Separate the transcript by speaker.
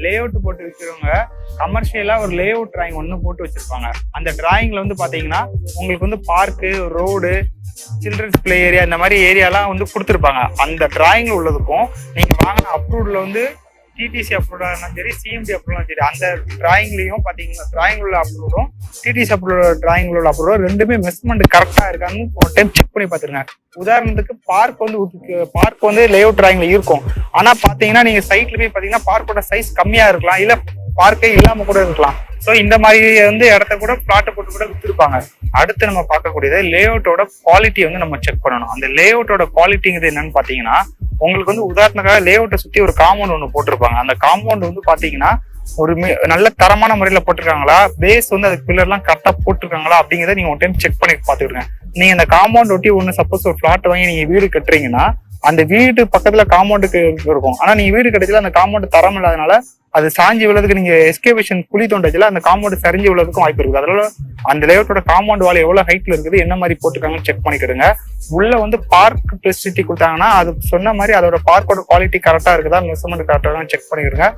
Speaker 1: Lay out போட்டு வச்சிருவங்க கமர்ஷியலா ஒரு lay out drawing ஒன்று போட்டு வச்சிருப்பாங்க. அந்த டிராயிங்ல வந்து பாத்தீங்கன்னா உங்களுக்கு வந்து park, road, children's play area இந்த மாதிரி ஏரியாலாம் வந்து கொடுத்துருப்பாங்க. அந்த டிராயிங்ல உள்ளதுக்கும் நீங்க வாங்கின அப்ரூவ்ல வந்து டிடிசி அப்ரூவ்டா இருந்தாலும் சரி, சிஎம்டி அப்ரூவ்லாம் சரி, அந்த டிராயிங்லயும் பாத்தீங்கன்னா டிராயிங் உள்ள அப்ரூவும் டிடிசி அப்ரூவ் டிராயிங் உள்ள அப்ரூவ் ரெண்டுமே மெஷர்மெண்ட் கரெக்டா இருக்கான்னு ஒரு டைம் செக் பண்ணி பாத்துருங்க. உதாரணத்துக்கு பார்க் வந்து லே அவுட் டிராயிங்ல இருக்கும். ஆனா பாத்தீங்கன்னா நீங்க சைட்ல போய் பாத்தீங்கன்னா பார்க்கோட சைஸ் கம்மியா இருக்கலாம், இல்ல பார்க்கே இல்லாம கூட இருக்கலாம். ஸோ இந்த மாதிரி வந்து இடத்த கூட பிளாட்டை போட்டு கூட வித்துருப்பாங்க. அடுத்து நம்ம பார்க்கக்கூடியது லே அவுட்டோட குவாலிட்டி வந்து நம்ம செக் பண்ணணும். அந்த லே அவுட்டோட குவாலிட்டிங்கிறது என்னன்னு பாத்தீங்கன்னா, உங்களுக்கு வந்து உதாரணத்துக்காக லே அவுட்டை சுத்தி ஒரு காம்பவுண்ட் ஒன்று போட்டிருப்பாங்க. அந்த காம்பவுண்ட் வந்து பாத்தீங்கன்னா ஒரு நல்ல தரமான முறையில போட்டிருக்காங்களா, பேஸ் வந்து அதுக்கு பில்லர்லாம் கரெக்டா போட்டிருக்காங்களா அப்படிங்கிறத நீங்க ஒரு டைம் செக் பண்ணி பாத்துக்கிடுங்க. நீங்க அந்த காம்பவுண்ட் ஒட்டி ஒன்று சப்போஸ் ஒரு பிளாட் வாங்கி நீங்க வீடு கட்டுறீங்கன்னா, அந்த வீடு பக்கத்துல காம்பவுண்டுக்கு இருக்கும். ஆனா நீங்க வீடு கட்டத்துல அந்த காம்பவுண்ட் தரம் இல்லாதனால அது சாஞ்சி விழுறதுக்கு நீங்க எஸ்கேவேஷன் குழி தோண்டதுல அந்த காம்பவுண்ட் சரிஞ்சு விழுறதுக்கும் வாய்ப்பு இருக்குது. அதனால அந்த லேஅவுட்டோட காம்பவுண்ட் வால் எவ்வளவு ஹைட்ல இருக்குது, என்ன மாதிரி போட்டுருக்காங்கன்னு செக் பண்ணிக்கிடுங்க. உள்ள வந்து பார்க் ஃபெசிலிட்டி கொடுத்தாங்கன்னா அது சொன்ன மாதிரி அதோட பார்க்கோட குவாலிட்டி கரெக்டா இருக்குதா, மெஷர்மெண்ட் கரெக்டா செக் பண்ணிக்கிடுங்க.